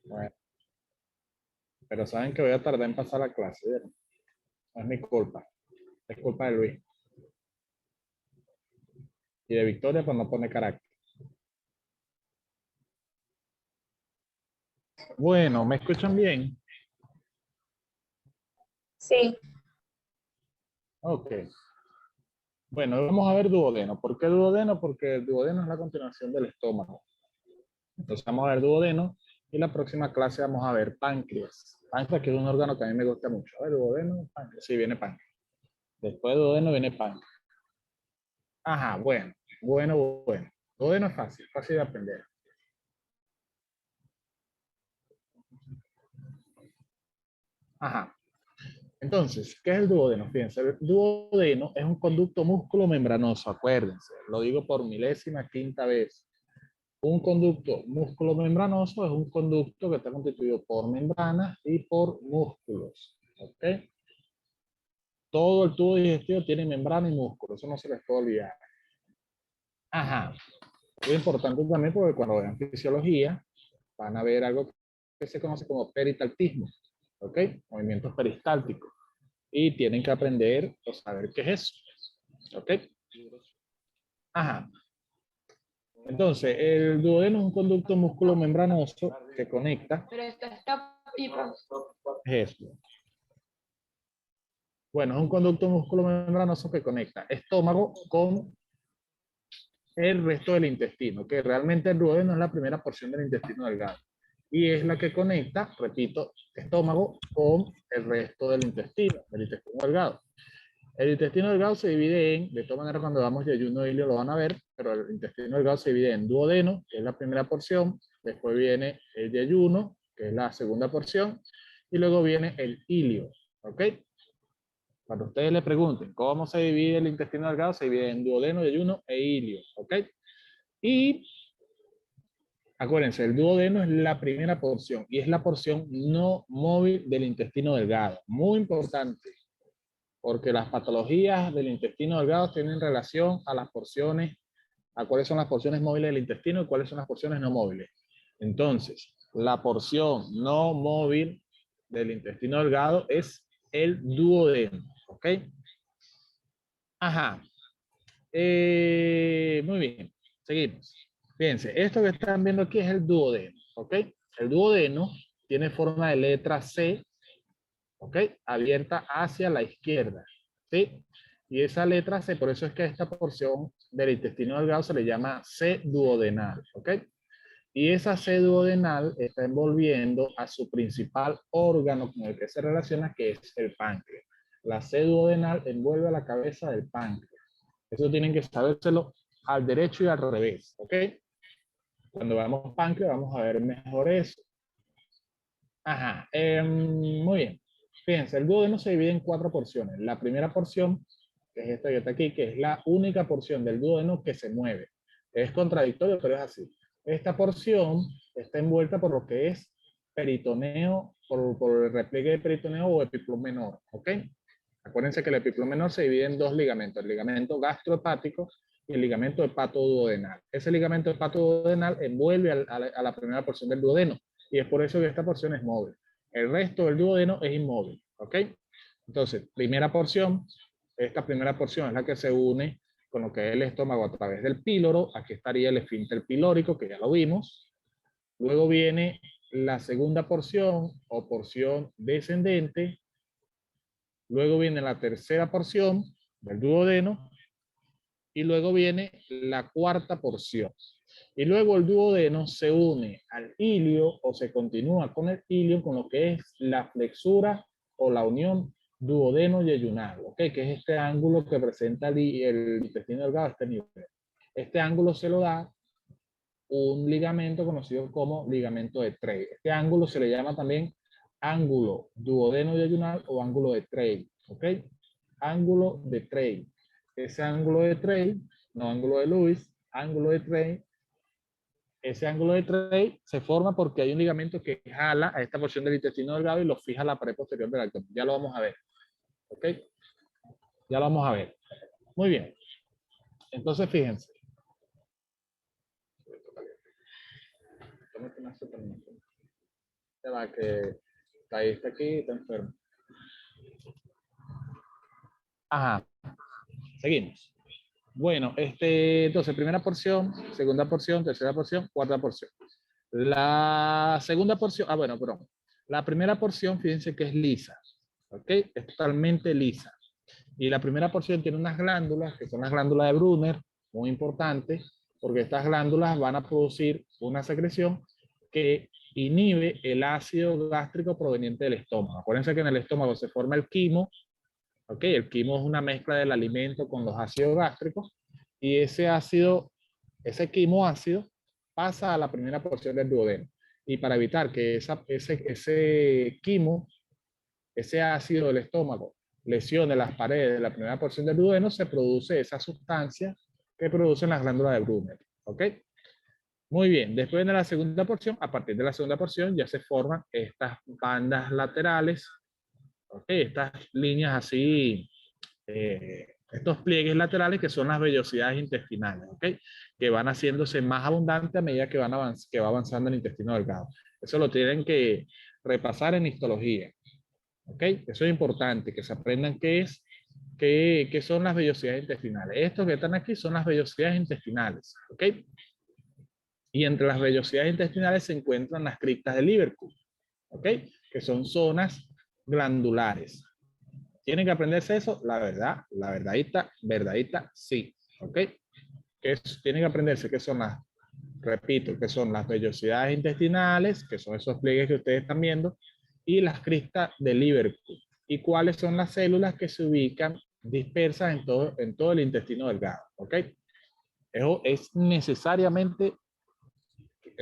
Bueno, pero saben que voy a tardar en pasar la clase, ¿vieron? No es mi culpa, es culpa de Luis. Y de Victoria por no poner carácter. Bueno, ¿me escuchan bien? Sí. Ok. Bueno, vamos a ver duodeno. ¿Por qué duodeno? Porque el duodeno es la continuación del estómago. Entonces vamos a ver duodeno y la próxima clase vamos a ver páncreas. Páncreas, que es un órgano que a mí me gusta mucho. A ver, duodeno, páncreas. Sí, viene páncreas. Después de duodeno viene páncreas. Ajá, bueno. Bueno. Duodeno es fácil, fácil de aprender. Ajá. Entonces, ¿qué es el duodeno? Fíjense, el duodeno es un conducto músculo membranoso, acuérdense, lo digo por milésima quinta vez. Un conducto músculo membranoso es un conducto que está constituido por membranas y por músculos. ¿Ok? Todo el tubo digestivo tiene membrana y músculo, eso no se les puede olvidar. Ajá. Es importante también porque cuando vean fisiología van a ver algo que se conoce como peristaltismo. ¿Ok? Movimientos peristálticos. Y tienen que aprender o saber qué es eso. ¿Ok? Ajá. Entonces, el duodeno es un conducto músculo membranoso que conecta. Pero esto está pipa. Es esto. Bueno, es un conducto músculo membranoso que conecta estómago con el resto del intestino, que realmente el duodeno es la primera porción del intestino delgado. Y es la que conecta, repito, estómago con el resto del intestino delgado. El intestino delgado se divide en, de todas maneras cuando vamos de ayuno hilio lo van a ver, pero el intestino delgado se divide en duodeno, que es la primera porción, después viene el de ayuno, que es la segunda porción, y luego viene el ilio, ¿ok? Cuando ustedes le pregunten cómo se divide el intestino delgado, se divide en duodeno, de ayuno e ilio, ¿ok? Y acuérdense, el duodeno es la primera porción y es la porción no móvil del intestino delgado. Muy importante, porque las patologías del intestino delgado tienen relación a las porciones, a cuáles son las porciones móviles del intestino y cuáles son las porciones no móviles. Entonces, la porción no móvil del intestino delgado es el duodeno, ¿ok? Ajá. Muy bien, seguimos. Fíjense, esto que están viendo aquí es el duodeno, ¿ok? El duodeno tiene forma de letra C, ¿ok? Abierta hacia la izquierda, ¿sí? Y esa letra C, por eso es que a esta porción del intestino delgado se le llama C duodenal, ¿ok? Y esa C duodenal está envolviendo a su principal órgano con el que se relaciona, que es el páncreas. La C duodenal envuelve a la cabeza del páncreas. Eso tienen que sabérselo al derecho y al revés, ¿ok? Cuando veamos páncreas vamos a ver mejor eso. Ajá, muy bien. Fíjense, el duodeno se divide en 4 porciones. La primera porción, que es esta que está aquí, que es la única porción del duodeno que se mueve. Es contradictorio, pero es así. Esta porción está envuelta por lo que es peritoneo, por el repliegue de peritoneo o epiplom menor, ¿ok? Acuérdense que el epiplom menor se divide en dos ligamentos, el ligamento gastrohepático y el ligamento hepatoduodenal. Ese ligamento hepatoduodenal envuelve a la primera porción del duodeno y es por eso que esta porción es móvil. El resto del duodeno es inmóvil, ¿ok? Entonces, primera porción, esta primera porción es la que se une con lo que es el estómago a través del píloro. Aquí estaría el esfínter pilórico, que ya lo vimos. Luego viene la segunda porción o porción descendente. Luego viene la tercera porción del duodeno y luego viene la cuarta porción. Y luego el duodeno se une al ilio o se continúa con el ilio con lo que es la flexura o la unión duodeno yeyunal, ¿ok? Que es este ángulo que presenta el intestino delgado a este nivel. Este ángulo se lo da un ligamento conocido como ligamento de Trey. Este ángulo se le llama también ángulo duodeno yeyunal o ángulo de Trey, ¿ok? Ángulo de Trey. Ese ángulo de Trey, no ángulo de Lewis, ángulo de Trey. Ese ángulo de Trey se forma porque hay un ligamento que jala a esta porción del intestino delgado y lo fija a la pared posterior del abdomen. Ya lo vamos a ver, ¿ok? Ya lo vamos a ver. Muy bien. Entonces, fíjense. Se va que está aquí, está enfermo. Ajá, seguimos. Bueno, entonces, primera porción, segunda porción, tercera porción, cuarta porción. La segunda porción, bueno, perdón. La primera porción, fíjense que es lisa, ¿ok? Es totalmente lisa. Y la primera porción tiene unas glándulas, que son las glándulas de Brunner, muy importantes, porque estas glándulas van a producir una secreción que inhibe el ácido gástrico proveniente del estómago. Acuérdense que en el estómago se forma el quimo, ¿ok? El quimo es una mezcla del alimento con los ácidos gástricos, y ese ácido, ese quimo ácido, pasa a la primera porción del duodeno. Y para evitar que ese quimo, ese ácido del estómago, lesione las paredes de la primera porción del duodeno, se produce esa sustancia que producen las glándulas de Brunner. ¿Ok? Muy bien, después de la segunda porción, a partir de la segunda porción ya se forman estas bandas laterales, ¿ok? Estas líneas así, estos pliegues laterales que son las vellosidades intestinales, ¿ok? Que van haciéndose más abundantes a medida que, que va avanzando el intestino delgado. Eso lo tienen que repasar en histología. ¿Ok? Eso es importante, que se aprendan qué son las vellosidades intestinales. Estos que están aquí son las vellosidades intestinales. ¿Ok? Y entre las vellosidades intestinales se encuentran las criptas de Liverpool. ¿Ok? Que son zonas glandulares. ¿Tienen que aprenderse eso? La verdadita, sí. ¿Ok? Tienen que aprenderse qué son repito, que son las vellosidades intestinales, que son esos pliegues que ustedes están viendo, y las cristas de Liverpool. ¿Y cuáles son las células que se ubican dispersas en todo el intestino delgado? ¿Ok? Eso es necesariamente,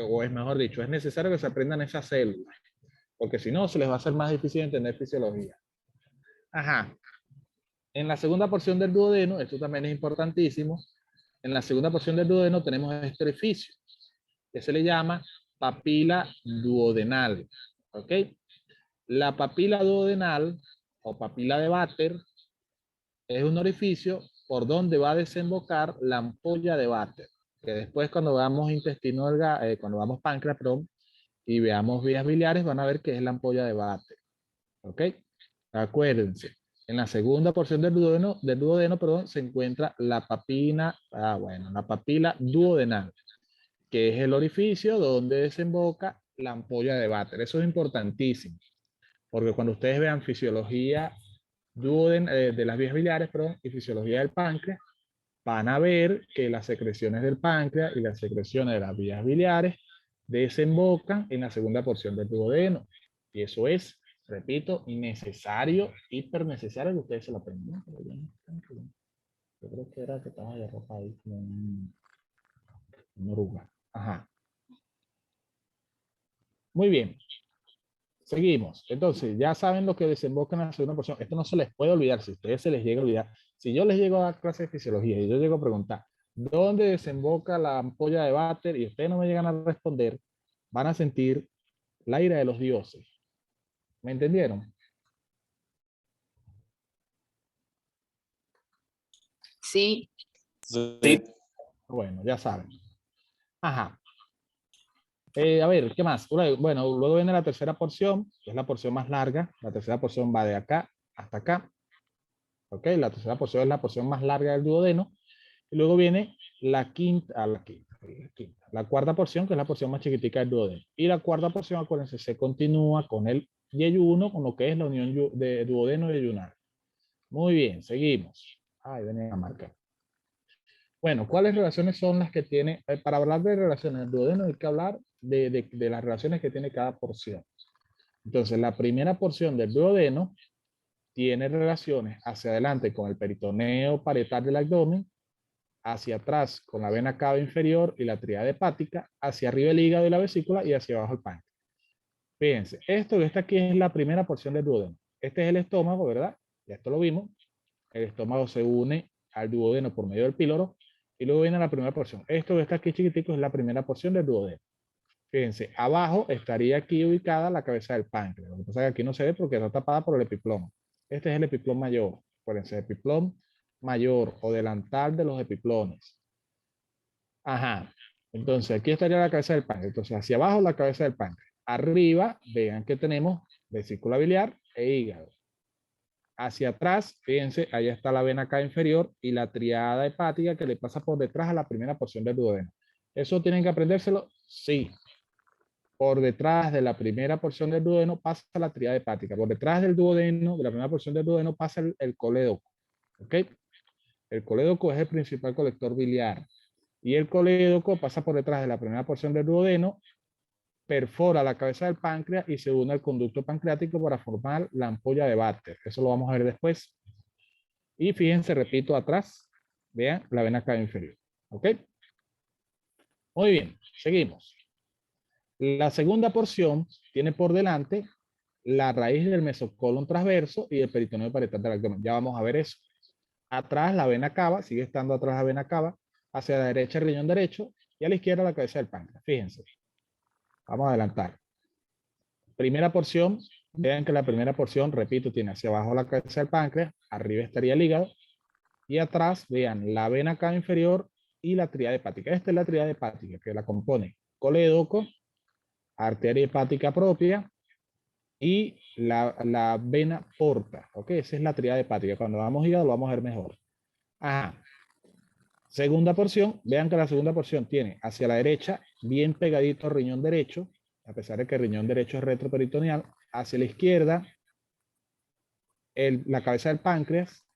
o es mejor dicho, es necesario que se aprendan esas células, porque si no, se les va a hacer más difícil entender fisiología. Ajá. En la segunda porción del duodeno, esto también es importantísimo, en la segunda porción del duodeno tenemos este orificio, que se le llama papila duodenal. ¿Ok? La papila duodenal o papila de Vater es un orificio por donde va a desembocar la ampolla de Vater, que después cuando veamos intestino delgado, cuando veamos páncreas, perdón, y veamos vías biliares, van a ver que es la ampolla de Vater. ¿Ok? Acuérdense, en la segunda porción del duodeno, perdón, se encuentra la la papila duodenal, que es el orificio donde desemboca la ampolla de Vater. Eso es importantísimo, porque cuando ustedes vean fisiología de las vías biliares, perdón, y fisiología del páncreas, van a ver que las secreciones del páncreas y las secreciones de las vías biliares desembocan en la segunda porción del duodeno. Y eso es, repito, necesario, hiper necesario que ustedes se lo aprendan. Yo creo que era que estaba de ropa ahí como una oruga. Ajá. Muy bien. Seguimos. Entonces, ya saben lo que desemboca en la segunda porción. Esto no se les puede olvidar. Si a ustedes se les llega a olvidar, si yo les llego a dar clase de fisiología y yo llego a preguntar, ¿dónde desemboca la ampolla de Vater? Y ustedes no me llegan a responder, van a sentir la ira de los dioses. ¿Me entendieron? Sí. Sí. Bueno, ya saben. Ajá. A ver, ¿qué más? Bueno, luego viene la tercera porción, que es la porción más larga. La tercera porción va de acá hasta acá. ¿Ok? La tercera porción es la porción más larga del duodeno. Y luego viene la cuarta porción, que es la porción más chiquitica del duodeno. Y la cuarta porción, acuérdense, se continúa con el yeyuno, con lo que es la unión de duodeno y yeyunar. Muy bien, seguimos. Ahí venía la marca. Bueno, ¿cuáles relaciones son las que tiene? Para hablar de relaciones del duodeno hay que hablar de las relaciones que tiene cada porción. Entonces, la primera porción del duodeno tiene relaciones hacia adelante con el peritoneo parietal del abdomen, hacia atrás con la vena cava inferior y la tríada hepática, hacia arriba el hígado y la vesícula y hacia abajo el páncreas. Fíjense, esto que está aquí es la primera porción del duodeno. Este es el estómago, ¿verdad? Ya esto lo vimos. El estómago se une al duodeno por medio del píloro y luego viene la primera porción. Esto que está aquí chiquitico es la primera porción del duodeno. Fíjense, abajo estaría aquí ubicada la cabeza del páncreas. Lo que pasa es que aquí no se ve porque está tapada por el epiploma. Este es el epiplón mayor. Acuérdense, epiplón mayor o delantal de los epiplones. Ajá. Entonces, aquí estaría la cabeza del páncreas. Entonces, hacia abajo la cabeza del páncreas. Arriba, vean que tenemos vesícula biliar e hígado. Hacia atrás, fíjense, ahí está la vena cava inferior y la triada hepática que le pasa por detrás a la primera porción del duodeno. ¿Eso tienen que aprendérselo? Sí. Por detrás de la primera porción del duodeno pasa la triada hepática. Por detrás del duodeno, de la primera porción del duodeno, pasa el colédoco. ¿Ok? El colédoco es el principal colector biliar. Y el colédoco pasa por detrás de la primera porción del duodeno, perfora la cabeza del páncreas y se une al conducto pancreático para formar la ampolla de Barter. Eso lo vamos a ver después. Y fíjense, repito, atrás, vean la vena cava inferior. ¿Ok? Muy bien, seguimos. La segunda porción tiene por delante la raíz del mesocolon transverso y el peritoneo parietal del abdomen. Ya vamos a ver eso. Atrás la vena cava, sigue estando atrás la vena cava, hacia la derecha el riñón derecho y a la izquierda la cabeza del páncreas. Fíjense. Vamos a adelantar. Primera porción, vean que la primera porción, repito, tiene hacia abajo la cabeza del páncreas, arriba estaría el hígado y atrás, vean, la vena cava inferior y la triada hepática. Esta es la triada hepática que la compone colédoco, arteria hepática propia y la vena porta. ¿Ok? Esa es la triada hepática. Cuando vamos hígado lo vamos a ver mejor. Ajá. Segunda porción, vean que la segunda porción tiene hacia la derecha, bien pegadito al riñón derecho, a pesar de que el riñón derecho es retroperitoneal, hacia la izquierda, la cabeza del páncreas,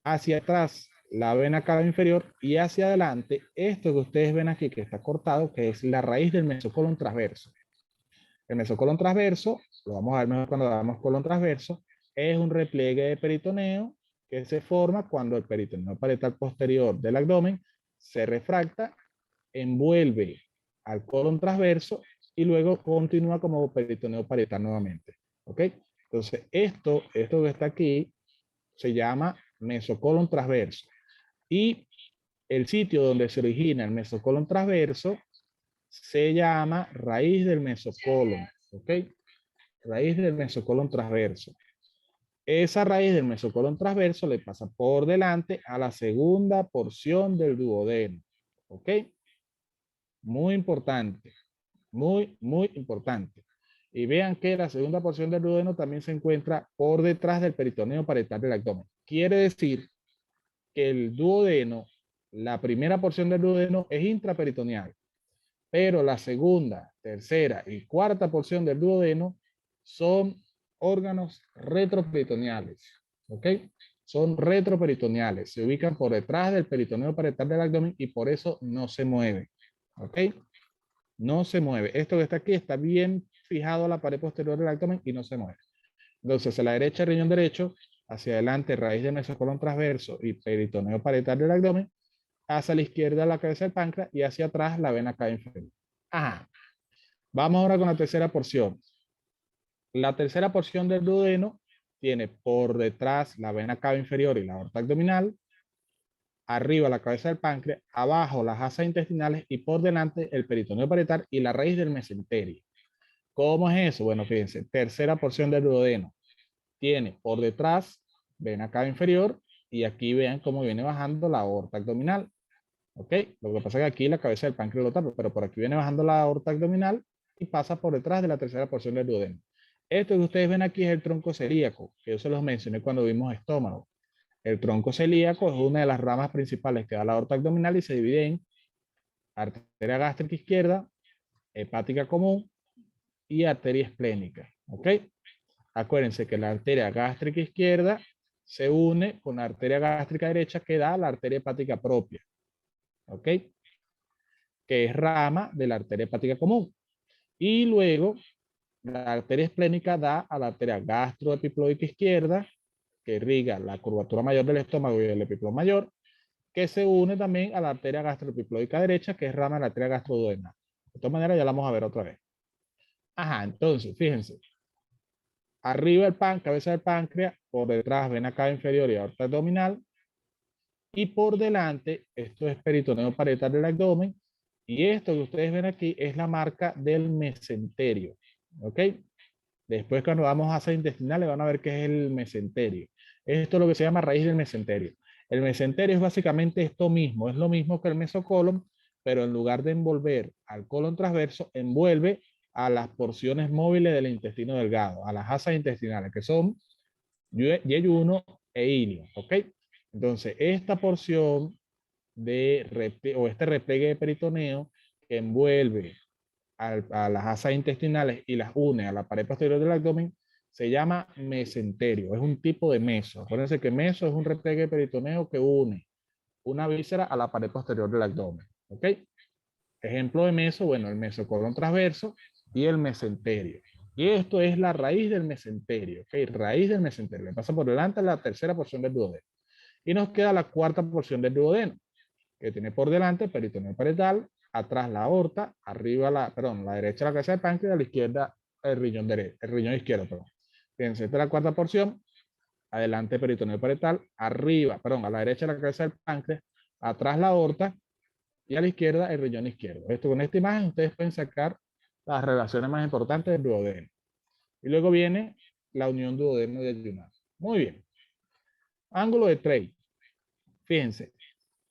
hacia atrás, la vena cava inferior, y hacia adelante, esto que ustedes ven aquí, que está cortado, que es la raíz del mesocolon transverso. El mesocolon transverso, lo vamos a ver mejor cuando hagamos colon transverso, es un repliegue de peritoneo que se forma cuando el peritoneo parietal posterior del abdomen se refracta, envuelve al colon transverso y luego continúa como peritoneo parietal nuevamente. ¿Ok? Entonces, esto que está aquí se llama mesocolon transverso. Y el sitio donde se origina el mesocolon transverso se llama raíz del mesocolon. ¿Ok? Raíz del mesocolon transverso. Esa raíz del mesocolon transverso le pasa por delante a la segunda porción del duodeno. ¿Ok? Muy importante. Muy, muy importante. Y vean que la segunda porción del duodeno también se encuentra por detrás del peritoneo parietal del abdomen. Quiere decir que el duodeno, la primera porción del duodeno es intraperitoneal, pero la segunda, tercera y cuarta porción del duodeno son órganos retroperitoneales. ¿Ok? Son retroperitoneales. Se ubican por detrás del peritoneo parietal del abdomen y por eso no se mueven. ¿Ok? No se mueve. Esto que está aquí está bien fijado a la pared posterior del abdomen y no se mueve. Entonces, a la derecha, riñón derecho, hacia adelante, raíz de mesocolon transverso y peritoneo parietal del abdomen, hacia la izquierda, la cabeza del páncreas y hacia atrás, la vena cava inferior. Ajá. Vamos ahora con la tercera porción. La tercera porción del duodeno tiene por detrás la vena cava inferior y la aorta abdominal, arriba la cabeza del páncreas, abajo las asas intestinales y por delante el peritoneo parietal y la raíz del mesenterio. ¿Cómo es eso? Bueno, fíjense, tercera porción del duodeno tiene por detrás vena cava inferior y aquí vean cómo viene bajando la aorta abdominal. ¿Ok? Lo que pasa es que aquí la cabeza del páncreas lo tapa, pero por aquí viene bajando la aorta abdominal y pasa por detrás de la tercera porción del duodeno. Esto que ustedes ven aquí es el tronco celíaco, que yo se los mencioné cuando vimos estómago. El tronco celíaco es una de las ramas principales que da la aorta abdominal y se divide en arteria gástrica izquierda, hepática común y arteria esplénica. ¿Ok? Acuérdense que la arteria gástrica izquierda se une con la arteria gástrica derecha que da la arteria hepática propia. ¿Ok? Que es rama de la arteria hepática común. Y luego la arteria esplénica da a la arteria gastroepiploica izquierda que irriga la curvatura mayor del estómago y el epiplomo mayor, que se une también a la arteria gastroepiploica derecha, que es rama de la arteria gastroduodenal. De todas maneras, ya la vamos a ver otra vez. Ajá, entonces, fíjense. Arriba el cabeza del páncreas, por detrás vena cava inferior y aorta abdominal, y por delante, esto es peritoneo parietal del abdomen, y esto que ustedes ven aquí es la marca del mesenterio. ¿Ok? Después cuando vamos a asas intestinales van a ver qué es el mesenterio. Esto es lo que se llama raíz del mesenterio. El mesenterio es básicamente esto mismo, es lo mismo que el mesocolon, pero en lugar de envolver al colon transverso, envuelve a las porciones móviles del intestino delgado, a las asas intestinales, que son yeyuno e ilio, ¿ok? Entonces, esta porción o este repliegue de peritoneo que envuelve a las asas intestinales y las une a la pared posterior del abdomen, se llama mesenterio. Es un tipo de meso. Acuérdense que meso es un repliegue de peritoneo que une una víscera a la pared posterior del abdomen. ¿Ok? Ejemplo de meso, bueno, el mesocolon transverso y el mesenterio. Y esto es la raíz del mesenterio. ¿Ok? Raíz del mesenterio. Le pasa por delante la tercera porción del duodeno. Y nos queda la cuarta porción del duodeno, que tiene por delante el peritoneo parietal, atrás la aorta, arriba la derecha la cabeza del páncreas, a la izquierda el riñón derecho, el riñón izquierdo, perdón. Fíjense, esta es la cuarta porción, adelante el peritoneo parietal, arriba, perdón, a la derecha la cabeza del páncreas, atrás la aorta y a la izquierda el riñón izquierdo. Esto con esta imagen ustedes pueden sacar las relaciones más importantes del duodeno. Y luego viene la unión duodeno y ayunar. Muy bien. Ángulo de Trey. Fíjense,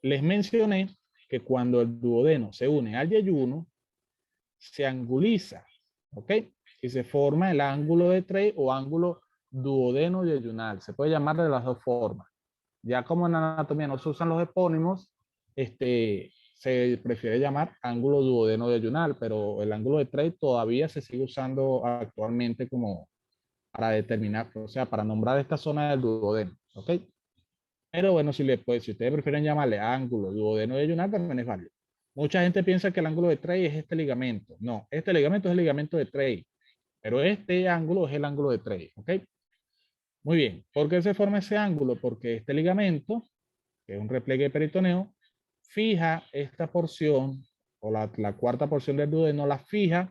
les mencioné que cuando el duodeno se une al yeyuno, se anguliza, ¿ok? Y se forma el ángulo de Trey o ángulo duodeno yeyunal. Se puede llamar de las dos formas. Ya como en anatomía no se usan los epónimos, se prefiere llamar ángulo duodeno yeyunal, pero el ángulo de Trey todavía se sigue usando actualmente como para determinar, o sea, para nombrar esta zona del duodeno, ¿ok? Pero bueno, si ustedes prefieren llamarle ángulo duodeno yeyunal, también es válido. Mucha gente piensa que el ángulo de Trey es este ligamento. No, este ligamento es el ligamento de Trey, pero este ángulo es el ángulo de Trey, ¿ok? Muy bien. ¿Por qué se forma ese ángulo? Porque este ligamento, que es un repliegue peritoneo, fija esta porción, o la cuarta porción del duodeno, la fija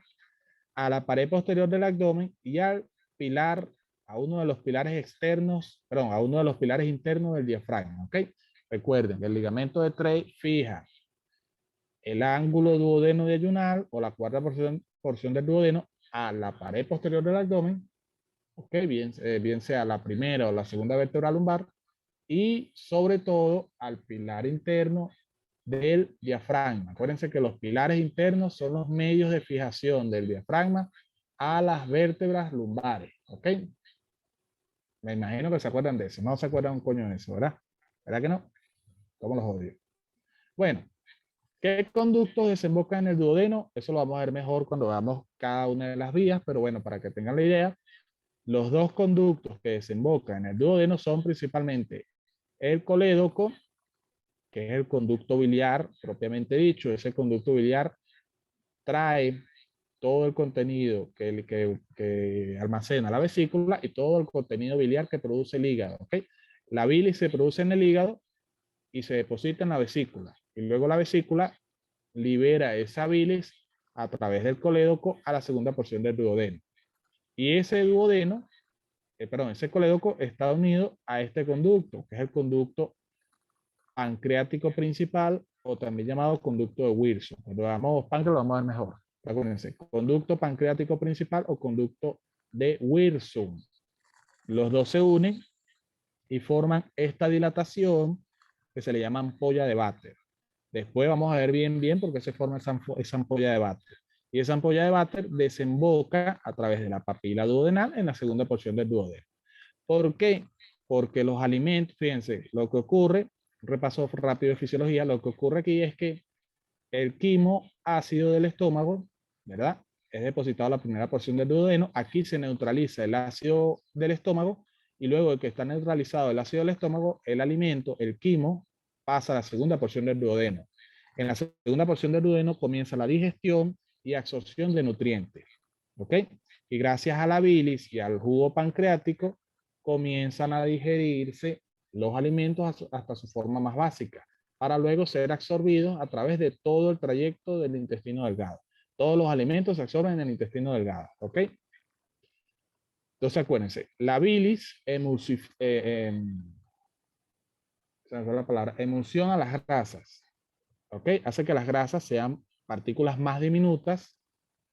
a la pared posterior del abdomen y al pilar, a uno de los pilares externos, perdón, a uno de los pilares internos del diafragma, ¿ok? Recuerden que el ligamento de Trey fija el ángulo duodeno diagonal o la cuarta porción del duodeno a la pared posterior del abdomen, ok, bien sea la primera o la segunda vértebra lumbar, y sobre todo al pilar interno del diafragma. Acuérdense que los pilares internos son los medios de fijación del diafragma a las vértebras lumbares, ¿ok? Me imagino que se acuerdan de eso. No se acuerdan un coño de eso, ¿verdad? ¿Verdad que no? ¿Cómo los odio? Bueno, ¿qué conductos desembocan en el duodeno? Eso lo vamos a ver mejor cuando veamos cada una de las vías, pero bueno, para que tengan la idea, los dos conductos que desembocan en el duodeno son principalmente el colédoco, que es el conducto biliar propiamente dicho. Ese conducto biliar trae todo el contenido que almacena la vesícula y todo el contenido biliar que produce el hígado. ¿Okay? La bilis se produce en el hígado y se deposita en la vesícula. Y luego la vesícula libera esa bilis a través del colédoco a la segunda porción del duodeno. Y ese duodeno, ese colédoco está unido a este conducto, que es el conducto pancreático principal o también llamado conducto de Wilson. Cuando hagamos páncreas lo vamos a ver mejor. Acuérdense, conducto pancreático principal o conducto de Wilson. Los dos se unen y forman esta dilatación que se le llama ampolla de Vater. Después vamos a ver bien porque se forma esa ampolla de Vater. Y esa ampolla de Vater desemboca a través de la papila duodenal en la segunda porción del duodeno. ¿Por qué? Porque los alimentos, fíjense, lo que ocurre, un repaso rápido de fisiología, lo que ocurre aquí es que el quimo ácido del estómago, ¿verdad? Es depositado en la primera porción del duodeno. Aquí se neutraliza el ácido del estómago y luego de que está neutralizado el ácido del estómago, el alimento, el quimo, pasa a la segunda porción del duodeno. En la segunda porción del duodeno comienza la digestión y absorción de nutrientes. ¿Ok? Y gracias a la bilis y al jugo pancreático comienzan a digerirse los alimentos hasta su forma más básica, para luego ser absorbidos a través de todo el trayecto del intestino delgado. Todos los alimentos se absorben en el intestino delgado, ¿ok? Entonces acuérdense, la bilis la palabra, emulsiona las grasas, ¿ok? Hace que las grasas sean partículas más diminutas,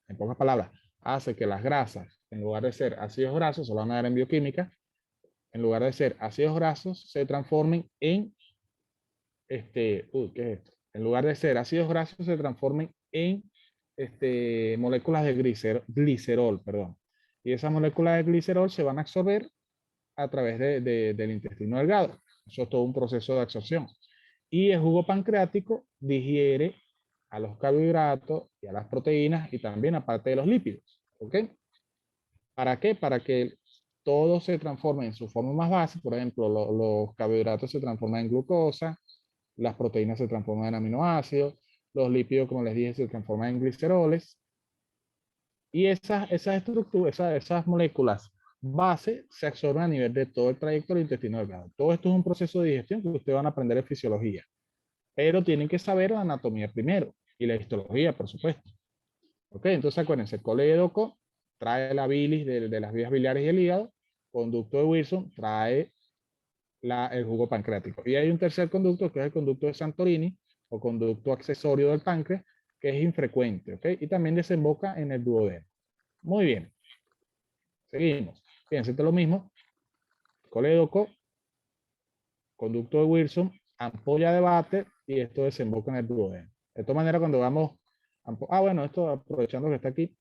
en pocas palabras, hace que las grasas, en lugar de ser ácidos grasos, se lo van a dar en bioquímica, en lugar de ser ácidos grasos, se transformen en ¿qué es esto? En lugar de ser ácidos grasos, se transformen en moléculas de glicerol, perdón. Y esas moléculas de glicerol se van a absorber a través del intestino delgado. Eso es todo un proceso de absorción. Y el jugo pancreático digiere a los carbohidratos y a las proteínas y también aparte de los lípidos. ¿Ok? ¿Para qué? Para que todo se transforme en su forma más básica. Por ejemplo, los carbohidratos se transforman en glucosa, las proteínas se transforman en aminoácidos, los lípidos, como les dije, se transforman en gliceroles. Y esas estructuras, esas moléculas base se absorben a nivel de todo el trayecto del intestino delgado. Todo esto es un proceso de digestión que ustedes van a aprender en fisiología. Pero tienen que saber la anatomía primero y la histología, por supuesto. ¿Ok? Entonces acuérdense, el colédoco trae la bilis de las vías biliares y el hígado, conducto de Wilson trae el jugo pancreático. Y hay un tercer conducto que es el conducto de Santorini o conducto accesorio del páncreas, que es infrecuente, ¿ok? Y también desemboca en el duodeno. Muy bien. Seguimos. Fíjense, esto es lo mismo. Colédoco, conducto de Wilson, ampolla de váter y esto desemboca en el duodeno. De todas maneras, cuando vamos... bueno, esto aprovechando que está aquí.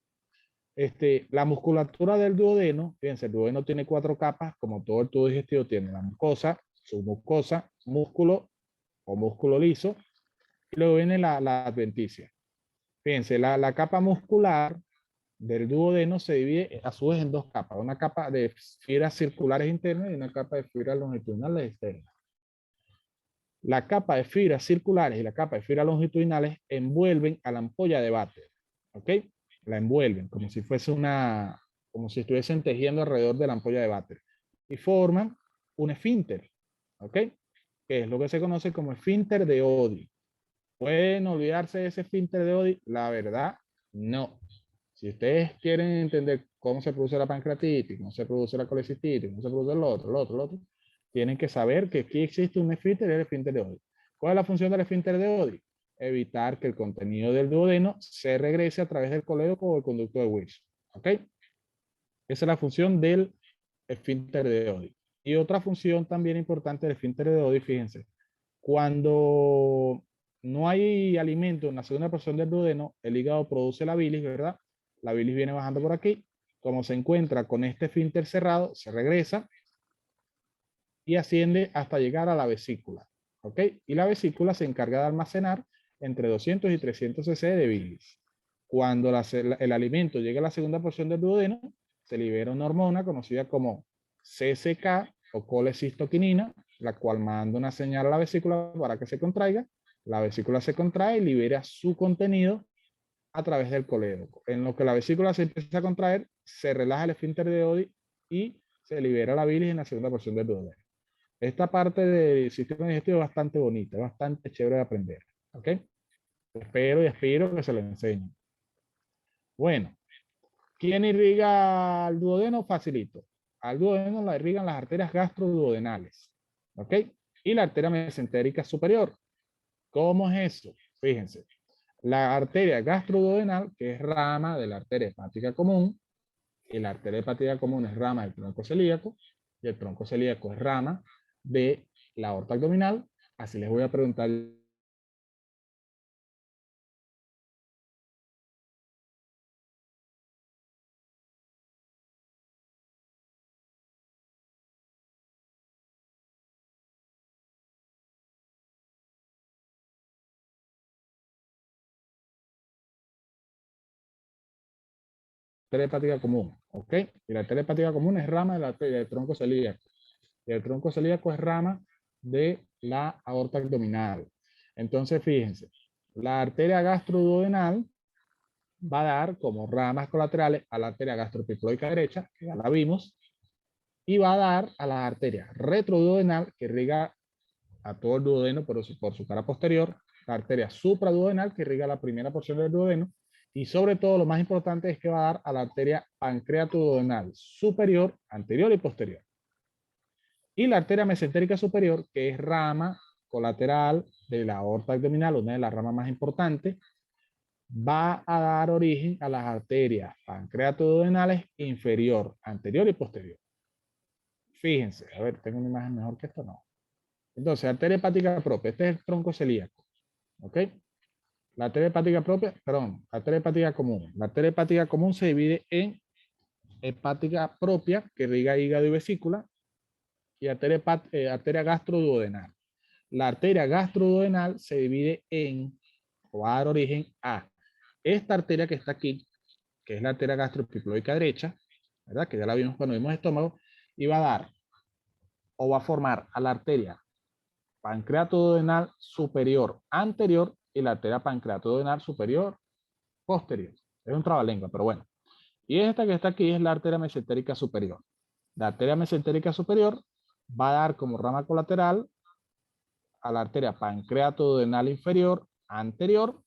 La musculatura del duodeno, fíjense, el duodeno tiene 4 capas, como todo el tubo digestivo tiene la mucosa, submucosa, músculo o músculo liso, y luego viene la adventicia. Fíjense, la capa muscular del duodeno se divide a su vez en 2 capas, una capa de fibras circulares internas y una capa de fibras longitudinales externas. La capa de fibras circulares y la capa de fibras longitudinales envuelven a la ampolla de váter, ¿ok? La envuelven como si fuese como si estuviesen tejiendo alrededor de la ampolla de váter y forman un esfínter, ¿ok? Que es lo que se conoce como esfínter de Oddi. ¿Pueden olvidarse de ese esfínter de Oddi? La verdad, no. Si ustedes quieren entender cómo se produce la pancreatitis, cómo se produce la colecistitis, cómo se produce el otro, tienen que saber que aquí existe un esfínter y el esfínter de Oddi. ¿Cuál es la función del esfínter de Oddi? Evitar que el contenido del duodeno se regrese a través del colédoco o el conducto de Wilson. ¿Ok? Esa es la función del esfínter de Oddi. Y otra función también importante del esfínter de Oddi, fíjense, cuando no hay alimento en la segunda porción del duodeno, el hígado produce la bilis, ¿verdad? La bilis viene bajando por aquí. Como se encuentra con este esfínter cerrado, se regresa y asciende hasta llegar a la vesícula. ¿Ok? Y la vesícula se encarga de almacenar entre 200 y 300 cc de bilis. Cuando el alimento llega a la segunda porción del duodeno, se libera una hormona conocida como CCK o colecistoquinina, la cual manda una señal a la vesícula para que se contraiga. La vesícula se contrae y libera su contenido a través del colédoco. En lo que la vesícula se empieza a contraer, se relaja el esfínter de Oddi y se libera la bilis en la segunda porción del duodeno. Esta parte del sistema digestivo es bastante bonita, es bastante chévere de aprender. ¿Ok? Espero y aspiro que se lo enseñen. Bueno, ¿quién irriga al duodeno? Facilito. Al duodeno la irrigan las arterias gastroduodenales. ¿Ok? Y la arteria mesentérica superior. ¿Cómo es eso? Fíjense. La arteria gastroduodenal, que es rama de la arteria hepática común, y la arteria hepática común es rama del tronco celíaco, y el tronco celíaco es rama de la aorta abdominal. Así les voy a preguntar. Arteria hepática común, ¿ok? Y la arteria hepática común es rama de la arteria del tronco celíaco. Y el tronco celíaco es rama de la aorta abdominal. Entonces, fíjense, la arteria gastroduodenal va a dar como ramas colaterales a la arteria gastropiploica derecha, que ya la vimos, y va a dar a la arteria retroduodenal, que irriga a todo el duodeno por su cara posterior, la arteria supraduodenal, que irriga la primera porción del duodeno, y sobre todo lo más importante es que va a dar a la arteria pancreatoduodenal superior, anterior y posterior. Y la arteria mesentérica superior, que es rama colateral de la aorta abdominal, una de las ramas más importantes, va a dar origen a las arterias pancreatoduodenales inferior, anterior y posterior. Fíjense, a ver, tengo una imagen mejor que esto, no. Entonces, arteria hepática propia, este es el tronco celíaco, ¿ok? La arteria hepática propia, perdón, la arteria hepática común. La arteria hepática común se divide en hepática propia, que irriga hígado y vesícula, y arteria gastroduodenal. La arteria gastroduodenal se divide en, o va a dar origen a esta arteria que está aquí, que es la arteria gastroepiploica derecha, ¿verdad? Que ya la vimos cuando vimos estómago, y va a dar, o va a formar a la arteria pancreatoduodenal superior anterior y la arteria pancreatoduodenal superior posterior. Es un trabalengua, pero bueno. Y esta que está aquí es la arteria mesentérica superior. La arteria mesentérica superior va a dar como rama colateral a la arteria pancreatoduodenal inferior anterior,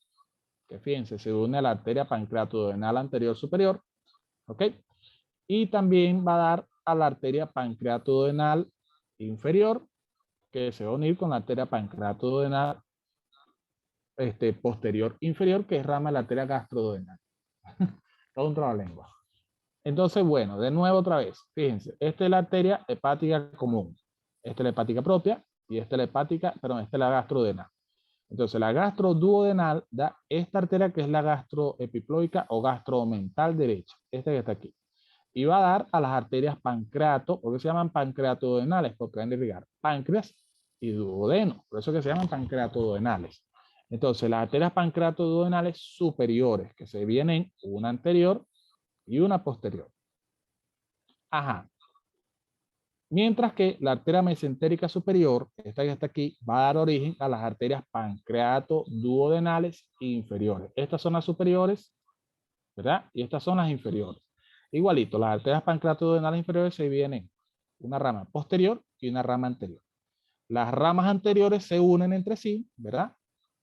que fíjense, se une a la arteria pancreatoduodenal anterior superior, ¿ok? Y también va a dar a la arteria pancreatoduodenal inferior, que se va a unir con la arteria pancreatoduodenal posterior inferior, que es rama de la arteria gastroduodenal. Todo un trabalengua. Entonces, bueno, de nuevo otra vez, fíjense, esta es la arteria hepática común, esta es la hepática propia y esta es la hepática, perdón, esta es la gastroduodenal. Entonces, la gastroduodenal da esta arteria que es la gastroepiploica o gastromental derecha, esta que está aquí. Y va a dar a las arterias pancreato, ¿por qué se llaman pancreatoduodenales? Porque van a irrigar páncreas y duodeno, por eso que se llaman pancreatoduodenales. Entonces, las arterias pancreatoduodenales superiores, que se vienen una anterior y una posterior. Ajá. Mientras que la arteria mesentérica superior, esta que está aquí, va a dar origen a las arterias pancreatoduodenales inferiores. Estas son las superiores, ¿verdad? Y estas son las inferiores. Igualito, las arterias pancreatoduodenales inferiores se dividen en una rama posterior y una rama anterior. Las ramas anteriores se unen entre sí, ¿verdad?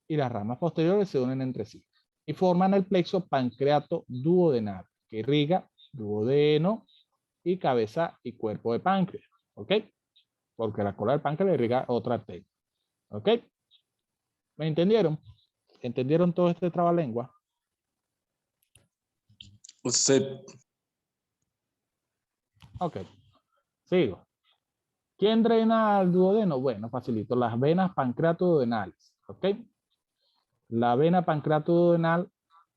Y las ramas posteriores se unen entre sí. Y forman el plexo pancreatoduodenal, que irriga duodeno y cabeza y cuerpo de páncreas. ¿Ok? Porque la cola del páncreas irriga otra arteria. ¿Ok? ¿Me entendieron? ¿Entendieron todo este trabalengua? Usted, Ok. Sigo. ¿Quién drena al duodeno? Bueno, facilito. Las venas pancreatoduodenales. ¿Ok? La vena pancreatoduodenal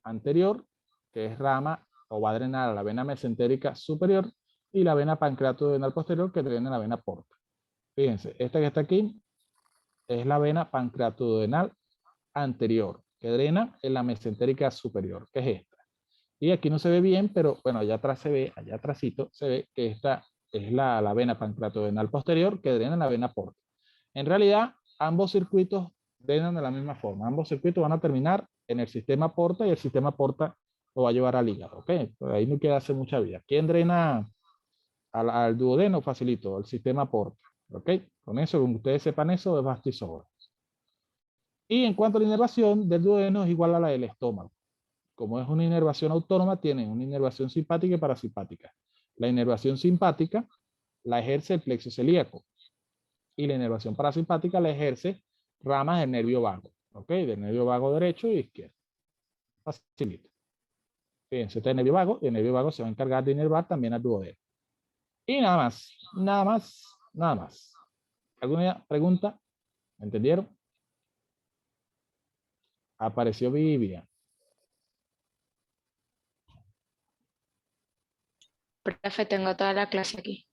anterior, que es rama o va a drenar a la vena mesentérica superior, y la vena pancreatoduodenal posterior, que drena la vena porta. Fíjense, esta que está aquí es la vena pancreatoduodenal anterior, que drena en la mesentérica superior, que es esta. Y aquí no se ve bien, pero bueno, allá atrás se ve, allá atrásito se ve que esta es la vena pancreatoduodenal posterior, que drena en la vena porta. En realidad, ambos circuitos drenan de la misma forma. Ambos circuitos van a terminar en el sistema porta y el sistema porta lo va a llevar al hígado, ¿ok? Por ahí no queda hacer mucha vida. ¿Quién drena al duodeno? Facilito, el sistema porta, ¿ok? Con eso, como ustedes sepan eso, es basta y sobra. Y en cuanto a la inervación del duodeno es igual a la del estómago. Como es una inervación autónoma, tienen una inervación simpática y parasimpática. La inervación simpática la ejerce el plexo celíaco y la inervación parasimpática la ejerce ramas del nervio vago, ¿ok? Del nervio vago derecho y izquierdo. Facilito. Fíjense, este es el nervio vago y el nervio vago se va a encargar de inervar también al duodeno. Y nada más, nada más, nada más. ¿Alguna pregunta? ¿Entendieron? Apareció Vivian. Profe, tengo toda la clase aquí.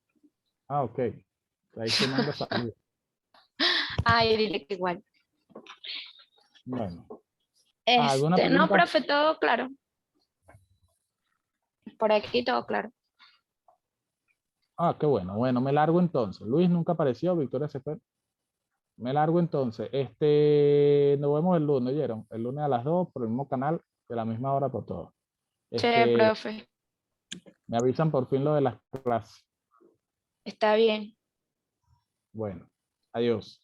Ah, ok. Ahí quemando saliva. Ay, dile que igual. Bueno. ¿Alguna No, pregunta? profe, todo claro. Por aquí todo claro. Ah, qué bueno. Bueno, me largo entonces. Luis nunca apareció, Victoria se fue. Me largo entonces. Nos vemos el lunes, ¿oyeron? El lunes a las 2 por el mismo canal, de la misma hora por todo. Che, profe, Me avisan por fin lo de las clases. está bien. Bueno, adiós.